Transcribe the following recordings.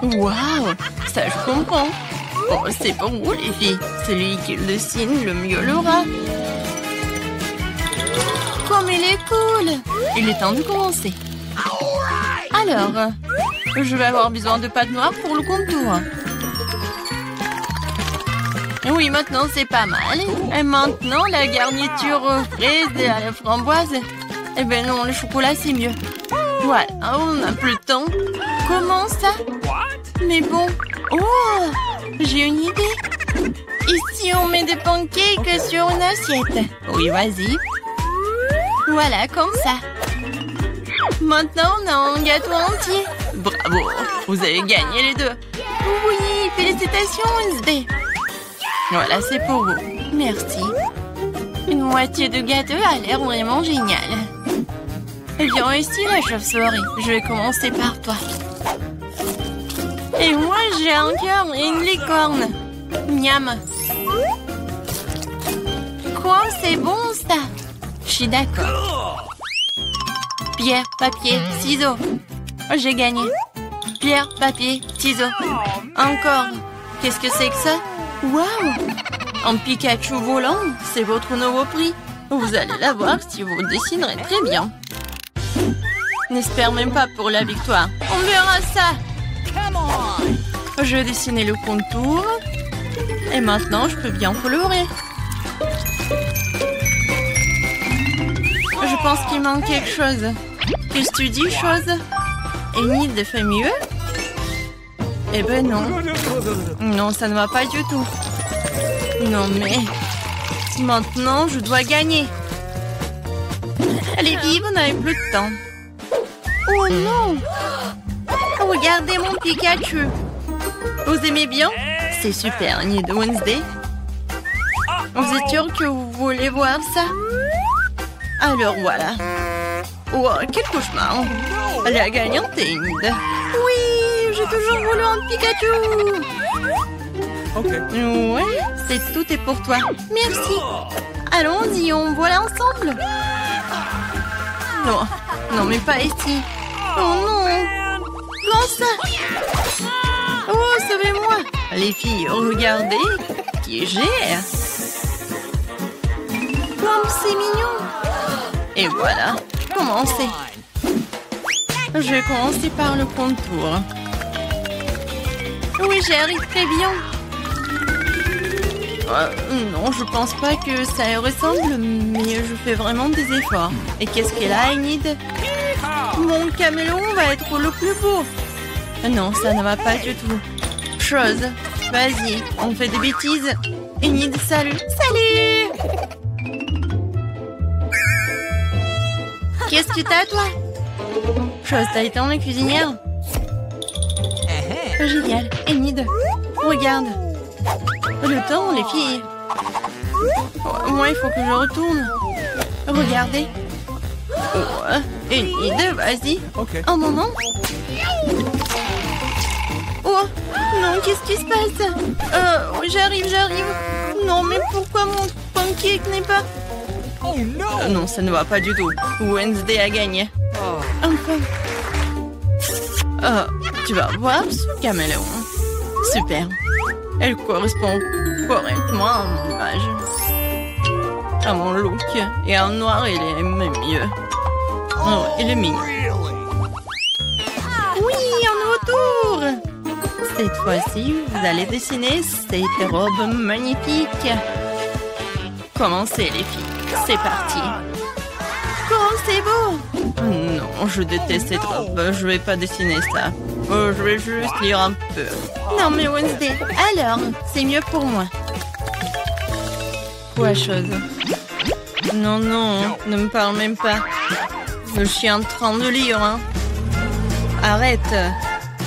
Waouh, ça je comprends. Oh, c'est pour vous les filles. Celui qui le dessine le mieux l'aura. Comme il est cool. Il est temps de commencer. Alors, je vais avoir besoin de pâte noire pour le contour. Oui, maintenant c'est pas mal. Et maintenant, la garniture aux fraises et à la framboise. Eh ben non, le chocolat c'est mieux. Voilà, on n'a plus le temps. Comment ça? Mais bon. Oh, j'ai une idée. Ici, on met des pancakes sur une assiette. Oui, vas-y. Voilà, comme ça. Maintenant, on a un gâteau entier. Bravo, vous avez gagné les deux. Oui, félicitations, Wednesday. Voilà, c'est pour vous. Merci. Une moitié de gâteau a l'air vraiment génial. Viens ici, la chauve-souris. Je vais commencer par toi. Et moi, j'ai un cœur et une licorne. Miam. Quoi, c'est bon, ça? Je suis d'accord. Pierre, papier, ciseaux. J'ai gagné. Pierre, papier, ciseaux. Encore. Qu'est-ce que c'est que ça? Waouh! Un Pikachu volant, c'est votre nouveau prix. Vous allez l'avoir si vous dessinerez très bien. N'espère même pas pour la victoire. On verra ça. Je vais dessiner le contour. Et maintenant, je peux bien colorer. Je pense qu'il manque quelque chose. Qu'est-ce que tu dis, chose? Enid fait mieux? Eh ben non. Non, ça ne va pas du tout. Non, mais... Maintenant, je dois gagner. Allez, vive, on n'avait plus de temps. Oh non! Regardez mon Pikachu. Vous aimez bien? C'est super, Enid Wednesday. Vous êtes sûr que vous voulez voir ça? Alors voilà. Oh, quel cauchemar. La gagnante est Enid. Oui, j'ai toujours voulu un Pikachu. Ok. Ouais, tout est pour toi. Merci. Allons-y, on voit ensemble. Non, non, mais pas ici. Oh non. Comment ça? Oh, sauvez-moi. Les filles, regardez. Qui gère. Comme c'est mignon. Et voilà, commencez. Je vais commencer par le contour. Oui, j'y arrive très bien. Non, je pense pas que ça ressemble, mais je fais vraiment des efforts. Et qu'est-ce qu'elle a, Enid? Mon caméléon va être le plus beau. Non, ça ne va pas du tout. Chose, vas-y, on fait des bêtises. Enid, salut. Salut! Qu'est-ce que t'as, toi? Chose, t'as été en la cuisinière? Génial. Enid, regarde. Le temps, les filles. Moi, il faut que je retourne. Regardez. Oh, Enid, vas-y. Un moment. Oh, non, qu'est-ce qui se passe? J'arrive. Non, mais pourquoi mon pancake n'est pas... non, ça ne va pas du tout. Wednesday a gagné. Enfin. Tu vas voir ce caméléon. Super. Elle correspond correctement à mon image. À mon look. Et en noir, il est même mieux. Oh, il est mignon. Oui, un nouveau tour. Cette fois-ci, vous allez dessiner cette robe magnifique. Commencez, les filles. C'est parti. Comment c'est beau! Non, je déteste cette robe. Je vais pas dessiner ça. Je vais juste lire un peu. Non, mais Wednesday, alors, c'est mieux pour moi. Quoi, chose? Non, ne me parle même pas. Je suis en train de lire, hein. Arrête.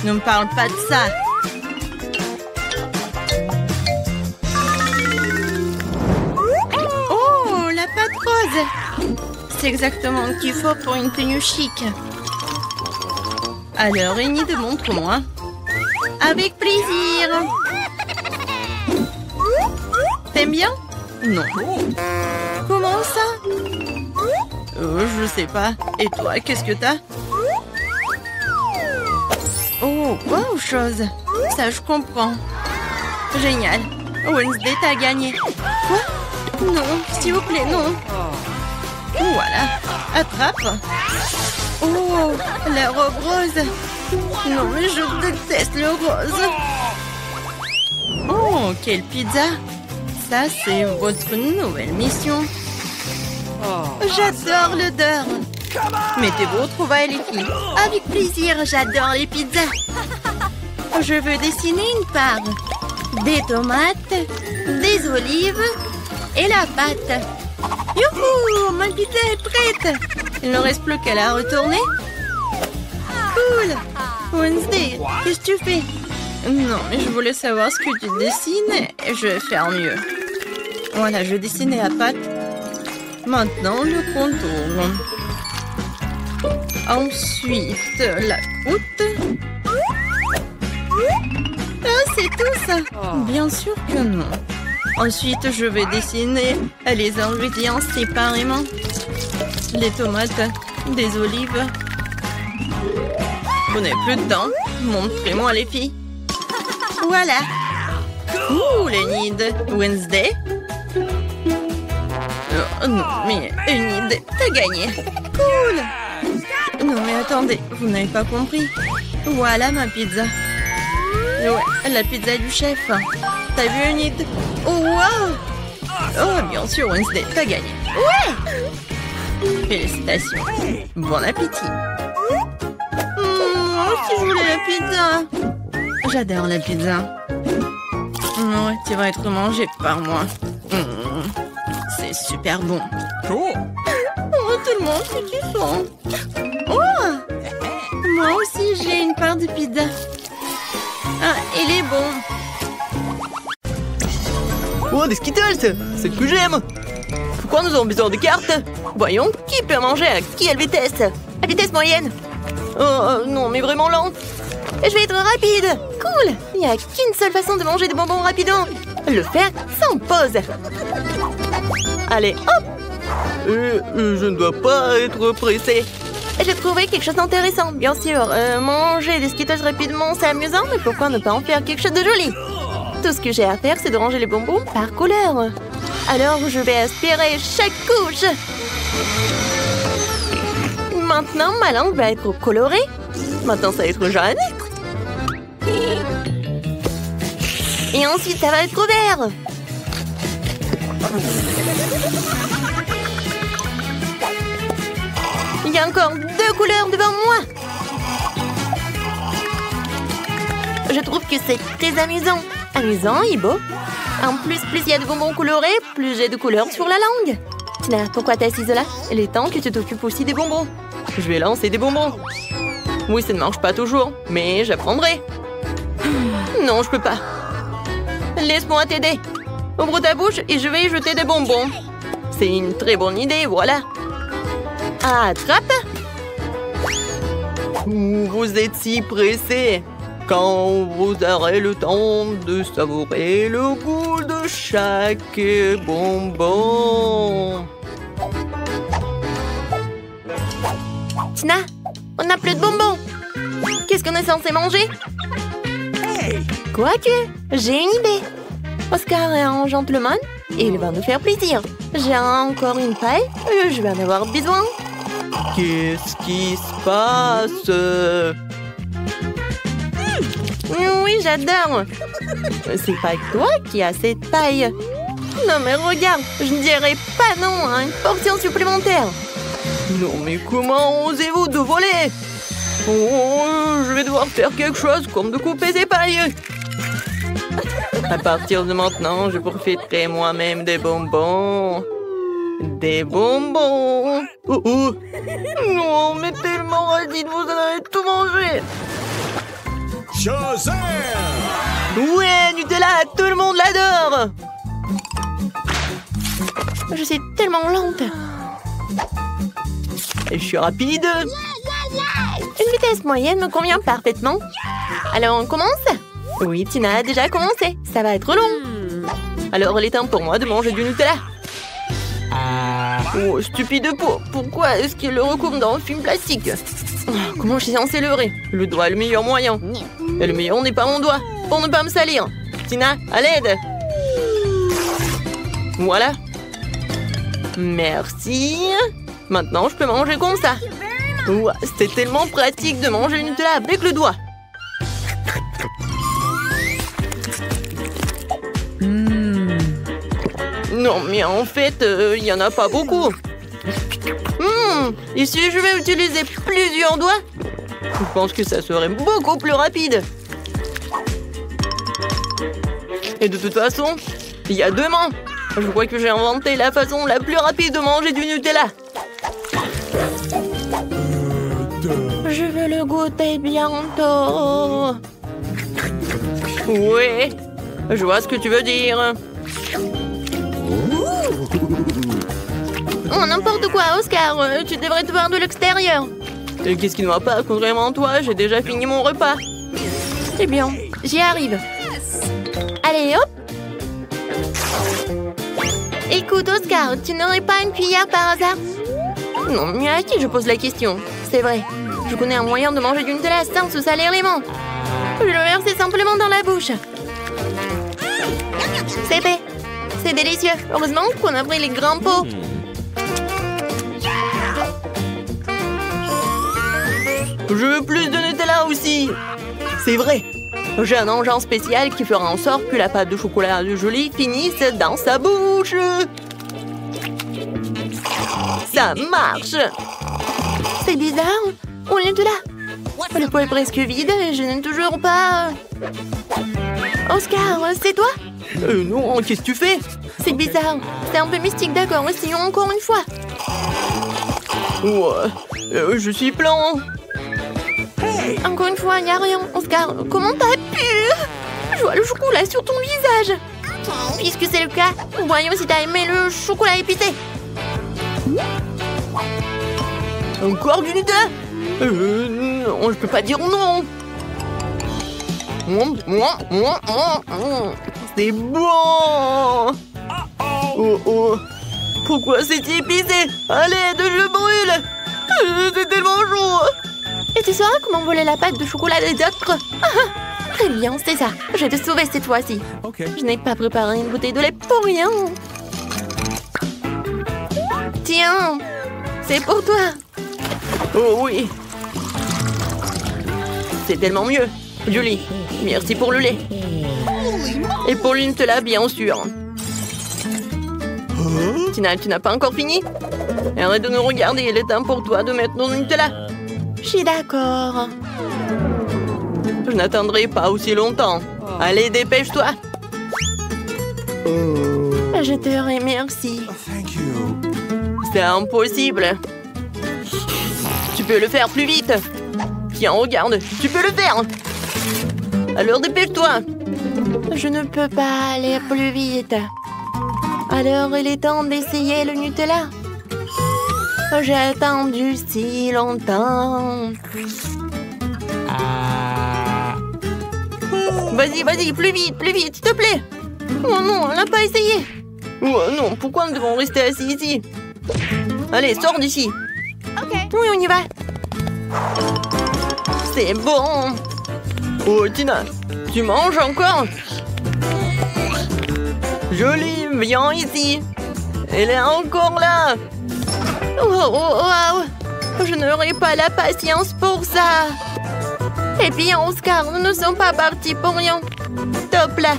Ne me parle pas de ça. Oh, la pâte rose! C'est exactement ce qu'il faut pour une tenue chic. Alors, Enid, montre-moi. Avec plaisir. T'aimes bien? Non. Comment ça? Je sais pas. Et toi, qu'est-ce que t'as? Oh, wow, chose. Ça, je comprends. Génial. Wednesday, t'as gagné. Quoi? Non, s'il vous plaît, non. Voilà. Attrape. Oh, la robe rose. Non, mais je déteste le rose. Oh, quelle pizza. Ça, c'est votre nouvelle mission. J'adore l'odeur. Mettez-vous au trouvailles, les filles. Avec plaisir, j'adore les pizzas. Je veux dessiner une part. Des tomates, des olives et la pâte. Youhou, ma pizza est prête. Il ne reste plus qu'à la retourner. Cool. Wednesday, qu'est-ce que tu fais? Non, mais je voulais savoir ce que tu dessines et je vais faire mieux. Voilà, je dessinais la pâte. Maintenant, le contour. Ensuite, la croûte. Ah, c'est tout ça? Bien sûr que non. Ensuite, je vais dessiner les ingrédients séparément. Les tomates, des olives. Vous n'avez plus de temps? Montrez-moi les filles. Voilà. Ouh, les nids. Wednesday. Oh, non, mais Enid, t'as gagné. Cool. Non, mais attendez, vous n'avez pas compris. Voilà ma pizza. Ouais, la pizza du chef. T'as vu Enid? Oh, wow. Oh, bien sûr, Wednesday, t'as gagné. Ouais. Félicitations. Bon appétit. Moi aussi, je voulais la pizza. J'adore la pizza. Ouais, tu vas être mangée par moi. C'est super bon. Oh, tout le monde, c'est kiffant. Oh, moi aussi, j'ai une part de pizza. Ah, il est bon. Oh, des Skittles! C'est ce que j'aime! Pourquoi nous avons besoin de cartes? Voyons, qui peut manger à quelle vitesse? À vitesse moyenne? Oh, non, mais vraiment lente. Je vais être rapide. Cool. Il n'y a qu'une seule façon de manger des bonbons rapidement. Le faire sans pause. Allez, hop. Je ne dois pas être pressé. J'ai trouvé quelque chose d'intéressant. Bien sûr, manger des Skittles rapidement, c'est amusant, mais pourquoi ne pas en faire quelque chose de joli? Tout ce que j'ai à faire, c'est de ranger les bonbons par couleur. Alors, je vais aspirer chaque couche. Maintenant, ma langue va être colorée. Maintenant, ça va être jaune. Et ensuite, ça va être vert. Il y a encore 2 couleurs devant moi. Je trouve que c'est très amusant. Amusant et beau. En plus il y a de bonbons colorés, plus j'ai de couleurs sur la langue. Tina, pourquoi t'es assise là? Il est temps que tu t'occupes aussi des bonbons. Je vais lancer des bonbons. Oui, ça ne marche pas toujours, mais j'apprendrai. Non, je peux pas. Laisse-moi t'aider. Ouvre ta bouche et je vais y jeter des bonbons. C'est une très bonne idée, voilà. Attrape. Vous êtes si pressé. Quand vous aurez le temps de savourer le goût de chaque bonbon. Tina, on n'a plus de bonbons. Qu'est-ce qu'on est censé manger? Quoique, j'ai une idée. Oscar est un gentleman et il va nous faire plaisir. J'ai encore une paille et je vais en avoir besoin. Qu'est-ce qui se passe? Oui, j'adore. C'est pas toi qui as cette paille. Non, mais regarde, je ne dirais pas non à une portion supplémentaire. Non, mais comment osez-vous de voler? Oh, je vais devoir faire quelque chose comme de couper ces pailles. À partir de maintenant, je profiterai moi-même des bonbons. Des bonbons. Oh, oh. Non, mais tellement radine, vous en avez tout mangé. Shazam! Ouais, Nutella, tout le monde l'adore. Je suis tellement lente. Je suis rapide. Une vitesse moyenne me convient parfaitement. Alors, on commence? Oui, Tina a déjà commencé. Ça va être long. Alors, il est temps pour moi de manger du Nutella. Oh, stupide peau. Pourquoi est-ce qu'il le recouvre dans un film plastique? Comment je suis censée leurrer? Le doigt est le meilleur moyen. Et le meilleur n'est pas mon doigt, pour ne pas me salir. Tina, à l'aide. Voilà. Merci. Maintenant, je peux manger comme ça. Ouah, c'était tellement pratique de manger le Nutella avec le doigt. Non, mais en fait, il n'y en a pas beaucoup. Et si je vais utiliser plusieurs doigts, je pense que ça serait beaucoup plus rapide. Et de toute façon, il y a 2 mains. Je crois que j'ai inventé la façon la plus rapide de manger du Nutella. Je veux le goûter bientôt. Oui, je vois ce que tu veux dire. Oh, n'importe quoi, Oscar. Tu devrais te voir de l'extérieur. Et qu'est-ce qui ne va pas? Contrairement à toi, j'ai déjà fini mon repas. Eh bien, j'y arrive. Allez, hop. Écoute, Oscar, tu n'aurais pas une cuillère par hasard? Non, mais à qui je pose la question? C'est vrai. Je connais un moyen de manger du Nutella sans se salir les mains. Je le verser simplement dans la bouche. C'est fait. C'est délicieux. Heureusement qu'on a pris les grands pots. Je veux plus de Nutella aussi. C'est vrai. J'ai un engin spécial qui fera en sorte que la pâte de chocolat de Julie finisse dans sa bouche. Ça marche. C'est bizarre. On est de là. Le pot est presque vide et je n'ai toujours pas... Oscar, c'est toi? Non, qu'est-ce que tu fais? C'est bizarre. C'est un peu mystique, d'accord. Essayons encore une fois. Ouais, je suis plein. Encore une fois, il n'y a rien. Oscar, comment t'as pu? Je vois le chocolat sur ton visage. Puisque c'est le cas, voyons si t'as aimé le chocolat épicé. Encore du Nutella? Non, je peux pas dire non. C'est bon. Oh. Pourquoi c'est épicé? Allez, je brûle. C'est tellement chaud. Et tu sauras comment voler la pâte de chocolat des autres? Très bien, c'est ça. Je vais te sauver cette fois-ci. Okay. Je n'ai pas préparé une bouteille de lait pour rien. Tiens, c'est pour toi. Oh oui. C'est tellement mieux. Julie, merci pour le lait. Et pour le Nutella, bien sûr. Tina, tu n'as pas encore fini? Arrête de nous regarder, il est temps pour toi de mettre ton Nutella. Je suis d'accord. Je n'attendrai pas aussi longtemps. Allez, dépêche-toi. Je te remercie. C'est impossible. Tu peux le faire plus vite. Tiens, regarde, tu peux le faire. Alors dépêche-toi. Je ne peux pas aller plus vite. Alors il est temps d'essayer le Nutella. J'ai attendu si longtemps. Vas-y, plus vite, s'il te plaît. Oh non, on l'a pas essayé. Oh non, pourquoi nous devons rester assis ici? Allez, sors d'ici. Ok. Oui, on y va. C'est bon. Oh, Tina, tu manges encore? Jolie, viens ici. Elle est encore là. Wow. Je n'aurai pas la patience pour ça. Et puis, Oscar, nous ne sommes pas partis pour rien. Top là.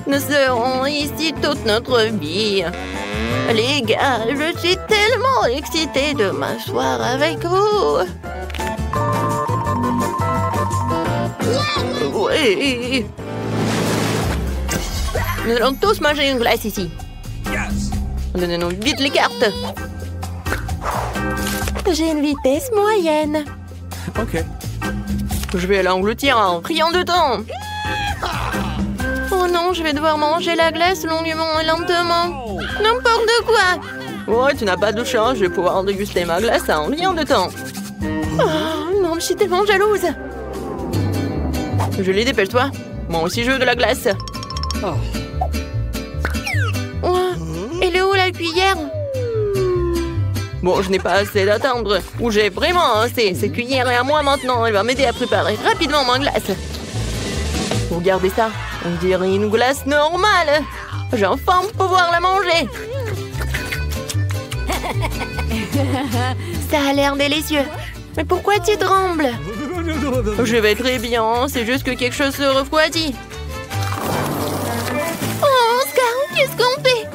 Nous serons ici toute notre vie. Les gars, je suis tellement excitée de m'asseoir avec vous. Oui. Nous allons tous manger une glace ici. Donnez-nous vite les cartes. J'ai une vitesse moyenne. Ok. Je vais l'engloutir en rien de temps. Oh non, je vais devoir manger la glace longuement et lentement. N'importe quoi. Ouais, tu n'as pas de chance, je vais pouvoir déguster ma glace en rien de temps. Oh non, je suis tellement jalouse. Julie, dépêche-toi. Moi aussi, je veux de la glace. Oh, elle est où la cuillère? Bon, je n'ai pas assez d'attendre. Ou j'ai vraiment assez. Cette cuillère est à moi maintenant. Elle va m'aider à préparer rapidement ma glace. Regardez ça. On dirait une glace normale. Je vais enfin pouvoir la manger. Ça a l'air délicieux. Mais pourquoi tu trembles? Je vais très bien. C'est juste que quelque chose se refroidit. Oh, Oscar, qu'est-ce qu'on fait?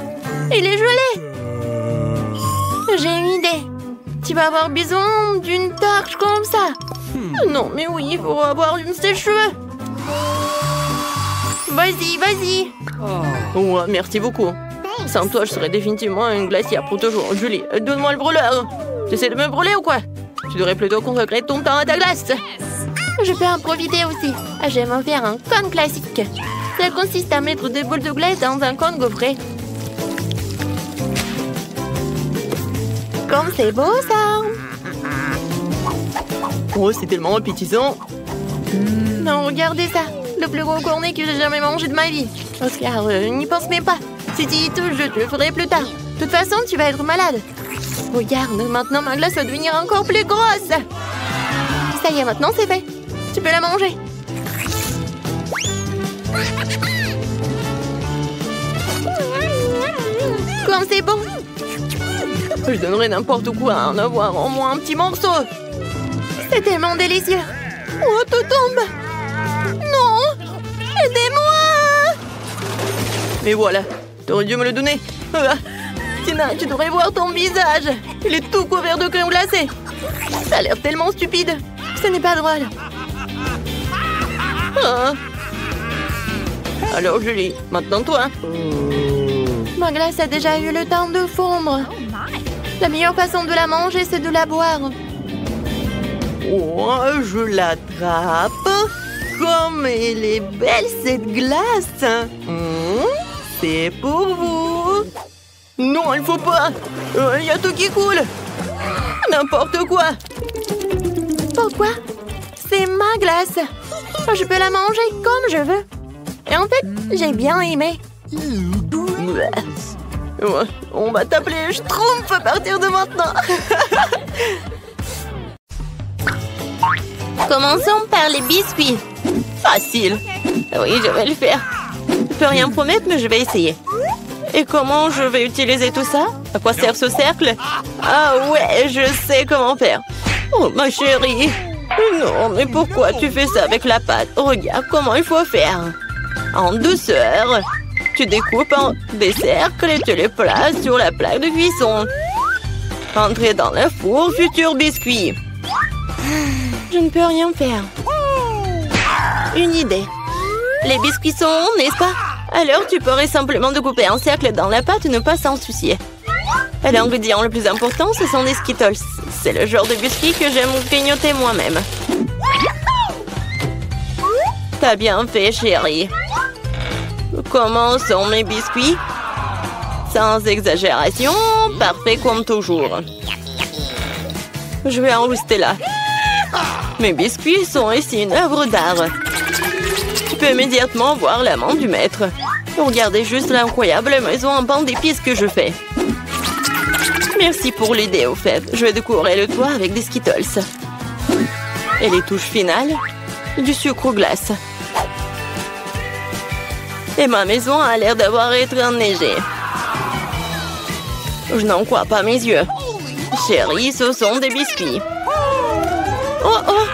Il est gelé. J'ai une idée. Tu vas avoir besoin d'une torche comme ça. Non, mais oui, il faut avoir une sèche-cheveux. Vas-y, vas-y. Oh, merci beaucoup. Sans toi, je serais définitivement une glacière pour toujours. Julie, donne-moi le brûleur. Tu essaies de me brûler ou quoi? Tu devrais plutôt consacrer ton temps à ta glace. Je peux en profiter aussi. J'aime faire un cône classique. Ça consiste à mettre des boules de glace dans un cône gaufré. Comme c'est beau, ça. Oh, c'est tellement appétissant. Non, regardez ça. Le plus gros cornet que j'ai jamais mangé de ma vie. Oscar, n'y pense même pas. Si tu y touches, je te le ferai plus tard. De toute façon, tu vas être malade. Regarde, maintenant ma glace va devenir encore plus grosse. Ça y est, maintenant c'est fait. Tu peux la manger. Comme c'est bon. Je donnerais n'importe quoi à en avoir au moins un petit morceau. C'est tellement délicieux. Oh, tout tombe. Non. Aidez-moi. Mais voilà, t'aurais dû me le donner. Tina, tu devrais voir ton visage. Il est tout couvert de crème glacée. Ça a l'air tellement stupide. Ce n'est pas drôle. Ah. Alors Julie, maintenant toi. Ma glace a déjà eu le temps de fondre. La meilleure façon de la manger, c'est de la boire. Oh, je l'attrape. Comme elle est belle cette glace. C'est pour vous. Non, il faut pas. Il y a tout qui coule. N'importe quoi. Pourquoi? C'est ma glace. Je peux la manger comme je veux. Et en fait, j'ai bien aimé. On va t'appeler Schtroumpf à partir de maintenant. Commençons par les biscuits. Facile. Oui, je vais le faire. Je peux rien promettre, mais je vais essayer. Et comment je vais utiliser tout ça? À quoi sert ce cercle? Ah ouais, je sais comment faire. Oh, ma chérie. Non, mais pourquoi tu fais ça avec la pâte? Regarde comment il faut faire. En douceur. Tu découpes en des cercles et tu les places sur la plaque de cuisson. Entrez dans le four, futur biscuit. Je ne peux rien faire. Une idée. Les biscuits sont ronds, n'est-ce pas? Alors tu pourrais simplement découper un cercle dans la pâte et ne pas s'en soucier. L'ingrédient le plus important, ce sont des Skittles. C'est le genre de biscuits que j'aime grignoter moi-même. T'as bien fait, chérie. Comment sont mes biscuits? Sans exagération, parfait comme toujours. Je vais en rester là. Mes biscuits sont ici une œuvre d'art. Tu peux immédiatement voir la main du maître. Regardez juste l'incroyable maison en pain d'épices que je fais. Merci pour l'idée, au fait. Je vais décorer le toit avec des Skittles. Et les touches finales, du sucre glace. Et ma maison a l'air d'avoir été enneigée. Je n'en crois pas mes yeux. Chérie, ce sont des biscuits. Oh oh!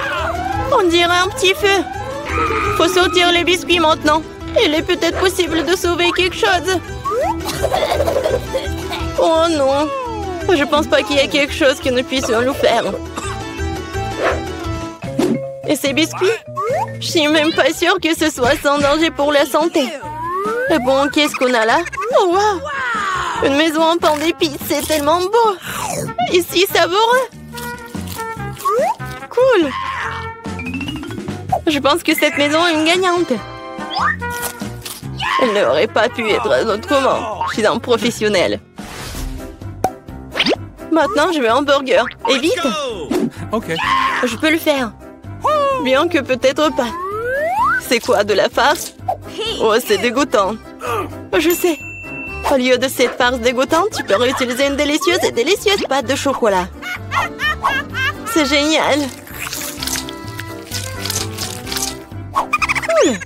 On dirait un petit feu. Faut sortir les biscuits maintenant. Il est peut-être possible de sauver quelque chose. Oh non! Je pense pas qu'il y ait quelque chose que nous puissions nous faire. Et ces biscuits? Je suis même pas sûre que ce soit sans danger pour la santé. Et bon, qu'est-ce qu'on a là? Oh wow! Une maison en pain d'épices, c'est tellement beau! Ici, savoureux! Cool! Je pense que cette maison est une gagnante. Elle n'aurait pas pu être autrement. Je suis un professionnel. Maintenant, je veux un burger. Et vite! Ok. Je peux le faire. Bien que peut-être pas. C'est quoi, de la farce? Oh, c'est dégoûtant. Je sais. Au lieu de cette farce dégoûtante, tu peux réutiliser une délicieuse pâte de chocolat. C'est génial. Cool.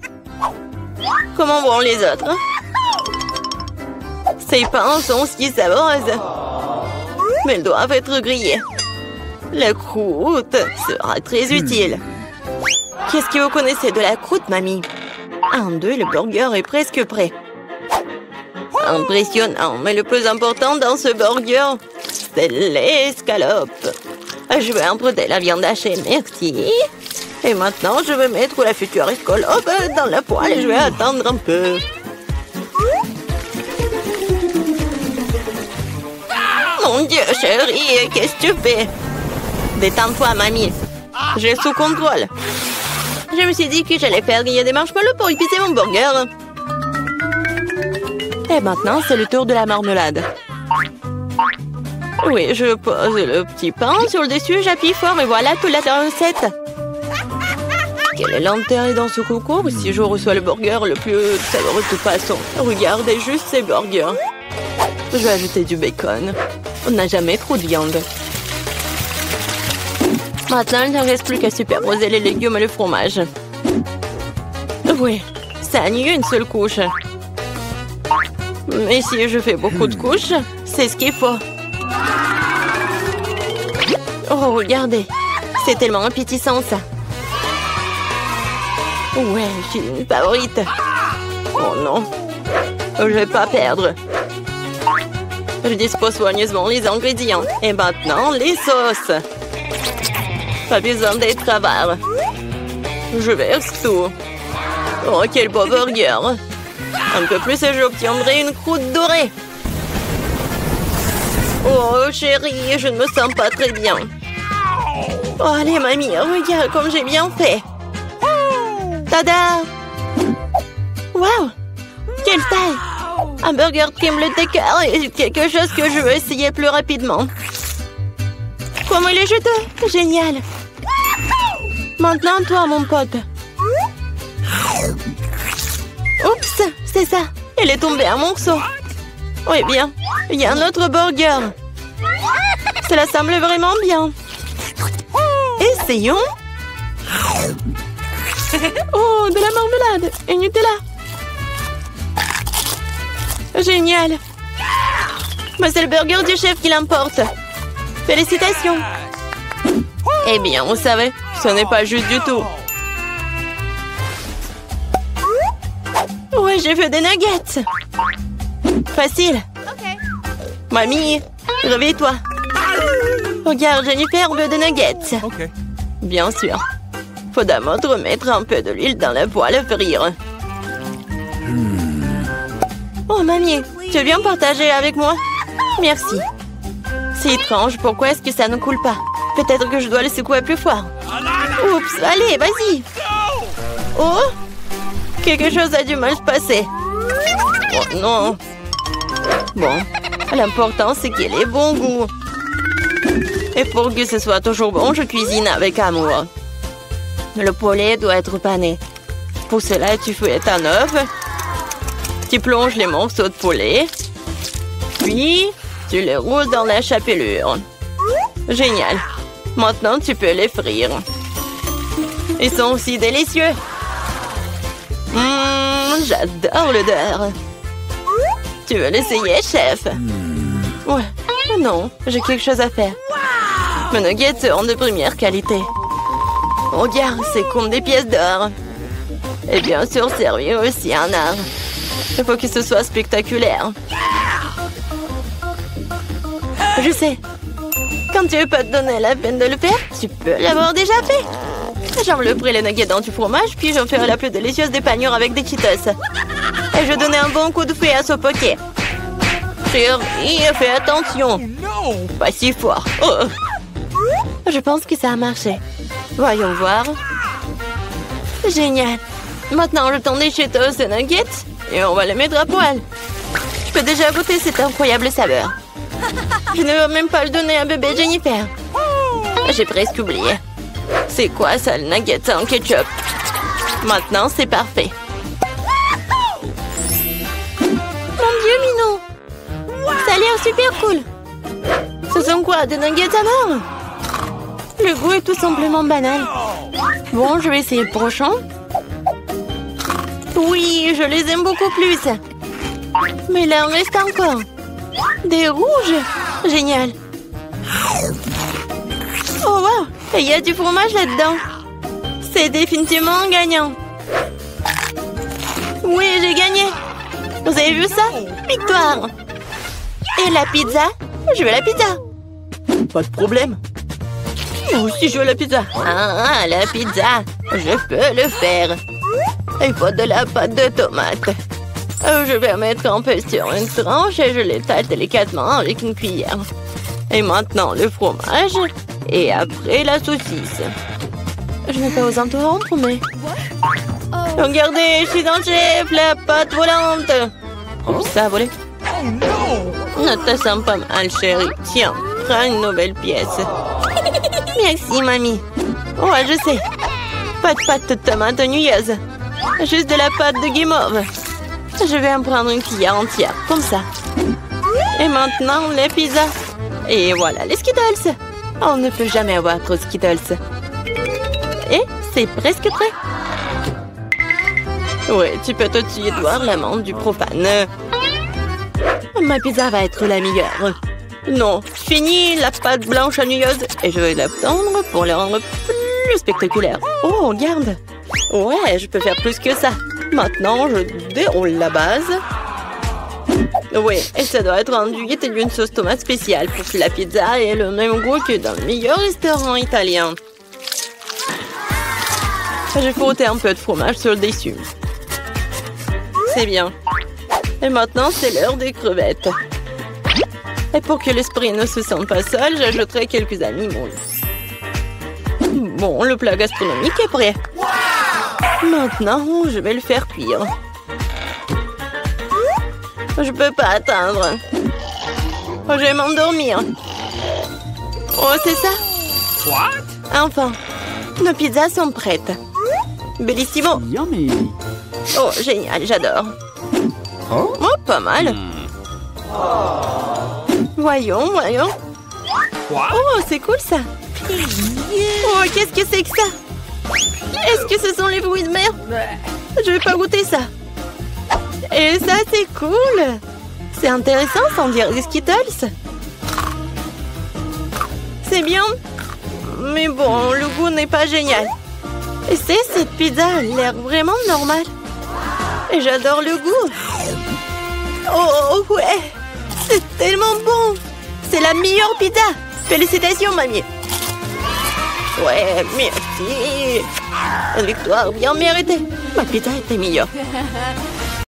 Comment vont les autres? Ces pains sont si savoureuses. Mais ils doivent être grillés. La croûte sera très utile. Qu'est-ce que vous connaissez de la croûte, mamie? 1, 2, le burger est presque prêt. Impressionnant, mais le plus important dans ce burger, c'est l'escalope. Je vais emprunter la viande hachée, merci. Et maintenant, je vais mettre la future escalope dans la poêle et je vais attendre un peu. Mon Dieu, chérie, qu'est-ce que tu fais? Détends-toi, mamie. J'ai sous contrôle. Je me suis dit que j'allais faire griller des marshmallows pour épicer mon burger. Et maintenant, c'est le tour de la marmelade. Oui, je pose le petit pain sur le dessus, j'appuie fort et voilà toute la recette. Quelle lenteur est dans ce concours si je reçois le burger le plus savoureux de toute façon. Regardez juste ces burgers. Je vais ajouter du bacon. On n'a jamais trop de viande. Maintenant, il ne reste plus qu'à superposer les légumes et le fromage. Oui, ça nie une seule couche. Mais si je fais beaucoup de couches, c'est ce qu'il faut. Oh, regardez. C'est tellement appétissant, ça. Ouais, j'ai une favorite. Oh non. Je vais pas perdre. Je dispose soigneusement les ingrédients. Et maintenant, les sauces. Pas besoin d'être avare. Je verse tout. Oh, quel beau burger. Un peu plus et j'obtiendrai une croûte dorée. Oh, chérie, je ne me sens pas très bien. Oh, allez, mamie, regarde comme j'ai bien fait. Tada! Waouh! Quelle taille! Un burger crème le décor est quelque chose que je veux essayer plus rapidement. Comment il est juteux! Génial! Maintenant, toi, mon pote. Oups! C'est ça! Il est tombé en morceaux. Oui, bien. Il y a un autre burger. Cela semble vraiment bien. Essayons. Oh, de la marmelade et Nutella. Génial. Mais c'est le burger du chef qui l'emporte. Félicitations. Eh bien, vous savez, ce n'est pas juste du tout. Ouais, j'ai fait des nuggets. Facile. Mamie, réveille-toi. Regarde, Jennifer veut des nuggets. Bien sûr. Faut d'abord remettre un peu de l'huile dans la poêle à frire. Oh, mamie, tu veux bien partager avec moi? Merci. C'est étrange, pourquoi est-ce que ça ne coule pas? Peut-être que je dois le secouer plus fort. Oups, allez, vas-y. Oh, quelque chose a du mal se passer. Oh non. Bon, l'important c'est qu'il ait bon goût. Et pour que ce soit toujours bon, je cuisine avec amour. Le poulet doit être pané. Pour cela, tu fouettes un œuf. Tu plonges les morceaux de poulet. Puis, tu les roules dans la chapelure. Génial. Maintenant, tu peux les frire. Ils sont aussi délicieux. J'adore l'odeur. Tu veux l'essayer, chef? Ouais. Non, j'ai quelque chose à faire. Mes nuggets seront de première qualité. Regarde, c'est comme des pièces d'or. Et bien sûr, servir aussi un art. Il faut que ce soit spectaculaire. Je sais. Quand tu veux pas te donner la peine de le faire, tu peux l'avoir déjà fait. J'envelopperai les nuggets dans du fromage, puis j'en ferai la plus délicieuse des panures avec des Cheetos. Et je donnerai un bon coup de fouet à ce poké. Chérie, fais attention. Pas si fort. Oh. Je pense que ça a marché. Voyons voir. Génial. Maintenant, le temps des Cheetos et nuggets. Et on va les mettre à poil. Je peux déjà goûter cette incroyable saveur. Je ne veux même pas le donner à bébé Jennifer. J'ai presque oublié. C'est quoi ça, le nugget en ketchup? Maintenant, c'est parfait. Mon Dieu, Minou! Ça a l'air super cool. Ce sont quoi, des nuggets à mort? Le goût est tout simplement banal. Bon, je vais essayer le prochain. Oui, je les aime beaucoup plus. Mais là, il en reste encore. Des rouges. Génial. Oh, wow. Il y a du fromage là-dedans. C'est définitivement gagnant. Oui, j'ai gagné. Vous avez vu ça? Victoire. Et la pizza? Je veux la pizza. Pas de problème. Moi aussi, je veux la pizza. Ah, la pizza. Je peux le faire. Il faut de la pâte de tomate. Je vais mettre un peu sur une tranche et je l'étale délicatement avec une cuillère. Et maintenant, le fromage. Et après, la saucisse. Je ne vais pas vous interrompre, mais... Regardez, je suis dans le chef, la pâte volante. Oh, ça a volé. Ça te sent pas mal, chérie. Tiens, prends une nouvelle pièce. Merci, mamie. Ouais, je sais. Pas de pâte de tomate ennuyeuse. Juste de la pâte de guimauve. Je vais en prendre une cuillère entière, comme ça. Et maintenant, les pizzas. Et voilà, les Skittles. On ne peut jamais avoir trop de Skittles. Et c'est presque prêt. Oui, tu peux tout de suite voir l'amande du profane. Ma pizza va être la meilleure. Non, fini la pâte blanche ennuyeuse et je vais la tendre pour la rendre plus spectaculaire. Oh, regarde. Ouais, je peux faire plus que ça. Maintenant, je déroule la base. Oui, et ça doit être enduit d'une sauce tomate spéciale pour que la pizza ait le même goût que dans le meilleur restaurant italien. J'ai frotté un peu de fromage sur le dessus. C'est bien. Et maintenant, c'est l'heure des crevettes. Et pour que l'esprit ne se sente pas seul, j'ajouterai quelques animaux. Bon, le plat gastronomique est prêt. Maintenant, je vais le faire cuire. Je peux pas attendre. Je vais m'endormir. Oh, c'est ça? Enfin, nos pizzas sont prêtes. Bellissimo. Oh, génial, j'adore. Oh, pas mal. Voyons, voyons. Oh, c'est cool ça. Oh, qu'est-ce que c'est que ça? Est-ce que ce sont les fruits de mer? Je vais pas goûter ça. Et ça, c'est cool. C'est intéressant, sans dire des Skittles. C'est bien. Mais bon, le goût n'est pas génial. Et cette pizza a l'air vraiment normale. Et j'adore le goût. Oh, ouais. C'est tellement bon. C'est la meilleure pizza. Félicitations, mamie. Ouais, merci. Une victoire bien méritée. Ma pizza était meilleure.